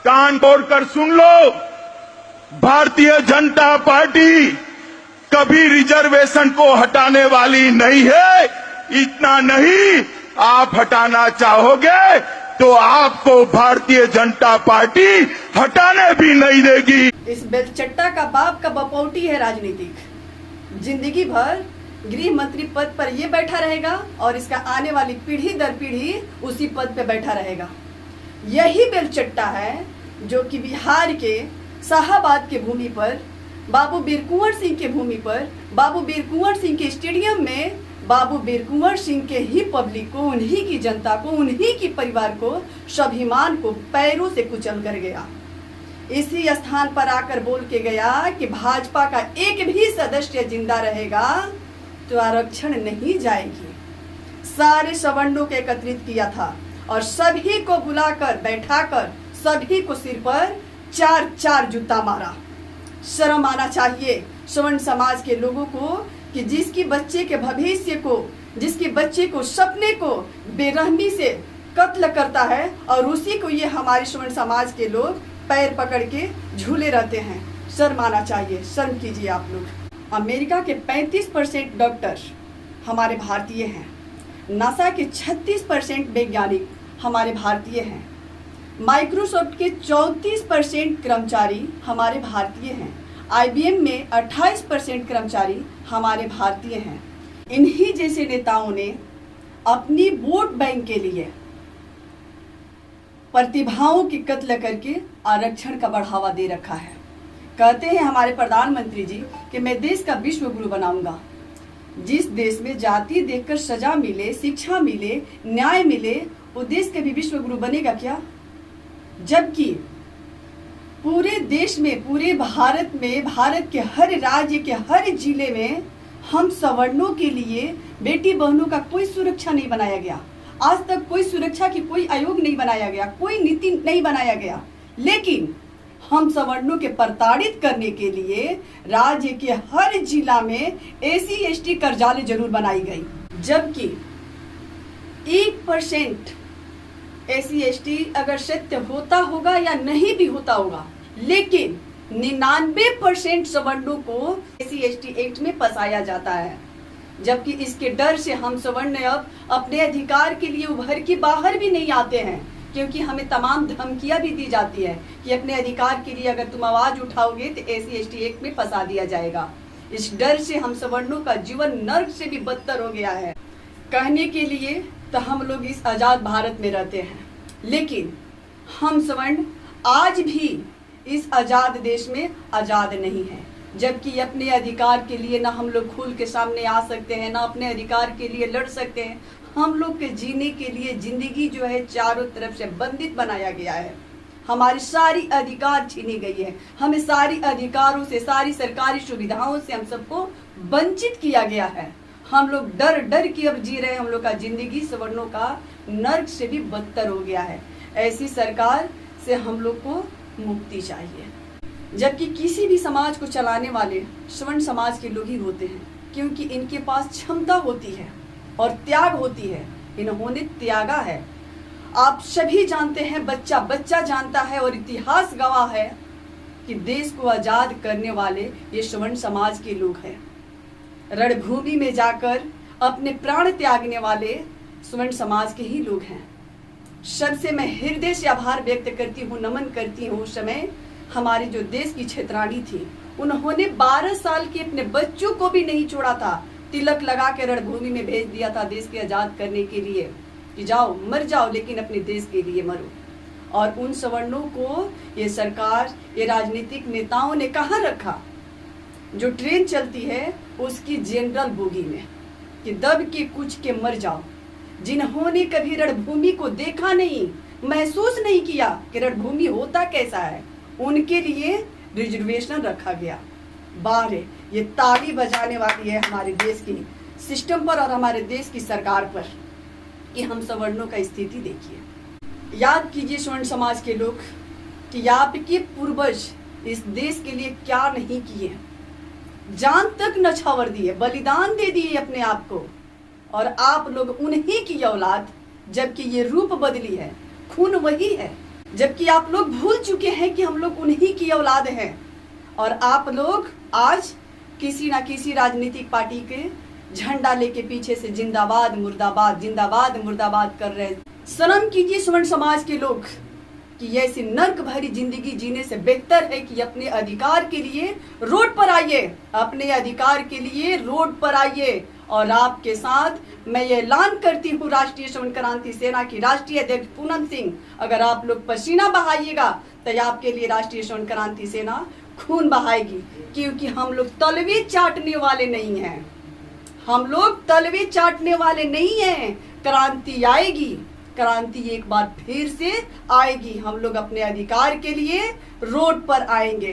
कान खोलकर सुन लो, भारतीय जनता पार्टी कभी रिजर्वेशन को हटाने वाली नहीं है। इतना नहीं, आप हटाना चाहोगे तो आपको भारतीय जनता पार्टी हटाने भी नहीं देगी। इस बेलचट्टा का बाप का बपौटी है राजनीतिक। जिंदगी भर गृह मंत्री पद पर ये बैठा रहेगा और इसका आने वाली पीढ़ी दर पीढ़ी उसी पद पे बैठा रहेगा। यही बेलचट्टा है जो कि बिहार के शाहाबाद के भूमि पर, बाबू वीर कुंवर सिंह के भूमि पर, बाबू वीर कुंवर सिंह के स्टेडियम में बाबू वीर कुंवर सिंह के ही पब्लिक को, उन्हीं की जनता को, उन्हीं की परिवार को, स्वाभिमान को पैरों से कुचल कर गया। इसी स्थान पर आकर बोल के गया कि भाजपा का एक भी सदस्य जिंदा रहेगा तो आरक्षण नहीं जाएगी। सारे सवर्णों को एकत्रित किया था और सभी को बुलाकर बैठाकर सभी को सिर पर 4-4 जूता मारा। शर्म आना चाहिए सवर्ण समाज के लोगों को कि जिसकी बच्चे के भविष्य को, जिसके बच्चे को, सपने को बेरहमी से कत्ल करता है और उसी को ये हमारे सवर्ण समाज के लोग पैर पकड़ के झूले रहते हैं। शर्म आना चाहिए, शर्म कीजिए आप लोग। अमेरिका के 35% डॉक्टर हमारे भारतीय हैं। नासा के 36% वैज्ञानिक हमारे भारतीय हैं। माइक्रोसॉफ्ट के 34% कर्मचारी हमारे भारतीय हैं। IBM में 28% कर्मचारी हमारे भारतीय हैं। इन्हीं जैसे नेताओं ने अपनी वोट बैंक के लिए प्रतिभाओं की कत्ल करके आरक्षण का बढ़ावा दे रखा है। कहते हैं हमारे प्रधानमंत्री जी कि मैं देश का विश्व गुरु बनाऊंगा। जिस देश में जाति देखकर सजा मिले, शिक्षा मिले, न्याय मिले, वो देश कभी विश्व गुरु बनेगा क्या? जबकि पूरे देश में, पूरे भारत में, भारत के हर राज्य के हर जिले में हम सवर्णों के लिए, बेटी बहनों का कोई सुरक्षा नहीं बनाया गया। आज तक कोई सुरक्षा की कोई आयोग नहीं बनाया गया, कोई नीति नहीं बनाया गया। लेकिन हम सवर्णों के प्रताड़ित करने के लिए राज्य के हर जिला में SC/ST कार्यालय जरूर बनाई गई। जबकि 1% SC/ST अगर सत्य होता होगा या नहीं भी होता होगा, लेकिन 99% सवर्णों को SC/ST एक्ट में फंसाया जाता है। जबकि इसके डर से हम सवर्ण अब अपने अधिकार के लिए उभर के बाहर भी नहीं आते हैं, क्योंकि हमें तमाम धमकियां भी दी जाती है कि अपने अधिकार के लिए अगर तुम आवाज उठाओगे तो SC/ST एक्ट में फंसा दिया जाएगा। इस डर से हम सवर्णों का जीवन नर्क से भी बदतर हो गया है। कहने के लिए तो हम लोग इस आजाद भारत में रहते हैं, लेकिन हम सवर्ण आज भी इस आजाद देश में आजाद नहीं है। जबकि अपने अधिकार के लिए ना हम लोग खुल के सामने आ सकते हैं, ना अपने अधिकार के लिए लड़ सकते हैं। हम लोग के जीने के लिए जिंदगी जो है चारों तरफ से बंधित बनाया गया है। हमारी सारी अधिकार छीनी गई है। हमें सारी अधिकारों से, सारी सरकारी सुविधाओं से हम सबको वंचित किया गया है। हम लोग डर डर के अब जी रहे हैं। हम लोग का जिंदगी सवर्णों का नर्क से भी बदतर हो गया है। ऐसी सरकार से हम लोग को मुक्ति चाहिए। जबकि किसी भी समाज को चलाने वाले सवर्ण समाज के लोग ही होते हैं, क्योंकि इनके पास क्षमता होती है और त्याग होती है। इन्होंने त्यागा है। आप सभी जानते हैं, बच्चा बच्चा जानता है और इतिहास गवाह है कि देश को आजाद करने वाले ये सवर्ण समाज के लोग हैं। रणभूमि में जाकर अपने प्राण त्यागने वाले सवर्ण समाज के ही लोग हैं। सबसे मैं हृदय से आभार व्यक्त करती हूँ, नमन करती हूँ। उस समय हमारी जो देश की क्षेत्राणी थी, उन्होंने 12 साल के अपने बच्चों को भी नहीं छोड़ा था। तिलक लगा के रणभूमि में भेज दिया था देश के आजाद करने के लिए कि जाओ मर जाओ, लेकिन अपने देश के लिए मरो। और उन सवर्णों को ये सरकार, ये राजनीतिक नेताओं ने कहाँ रखा? जो ट्रेन चलती है उसकी जनरल बोगी में कि दब के कुछ के मर जाओ। जिन्होंने कभी रणभूमि को देखा नहीं, महसूस नहीं किया कि रणभूमि होता कैसा है, उनके लिए रिजर्वेशन रखा गया। बाहर ये ताली बजाने वाली है हमारे देश की सिस्टम पर और हमारे देश की सरकार पर कि हम सवर्णों का स्थिति देखिए। याद कीजिए सवर्ण समाज के लोग कि आपके पूर्वज इस देश के लिए क्या नहीं किए। जान तक नछावर दिए, बलिदान दे दिए अपने आप को, और आप लोग उन्हीं की औलाद, जबकि ये रूप बदली है, खून वही है। जबकि आप लोग भूल चुके हैं कि हम लोग उन्हीं की औलाद हैं और आप लोग आज किसी ना किसी राजनीतिक पार्टी के झंडा लेके पीछे से जिंदाबाद मुर्दाबाद जिंदाबाद मुर्दाबाद कर रहे हैं। शर्म कीजिए स्वर्ण समाज के लोग कि ऐसी नर्क भरी जिंदगी जीने से बेहतर है कि अपने अधिकार के लिए रोड पर आइए, अपने अधिकार के लिए रोड पर आइए। और आपके साथ मैं ये ऐलान करती हूँ राष्ट्रीय श्रवण क्रांति सेना की राष्ट्रीय अध्यक्ष पूनम सिंह, अगर आप लोग पसीना बहाइएगा तो आपके लिए राष्ट्रीय श्रवण क्रांति सेना खून बहाएगी, क्योंकि हम लोग तलवे चाटने वाले नहीं हैं। हम लोग तलवे चाटने वाले नहीं हैं। क्रांति आएगी, क्रांति एक बार फिर से आएगी। हम लोग अपने अधिकार के लिए रोड पर आएंगे।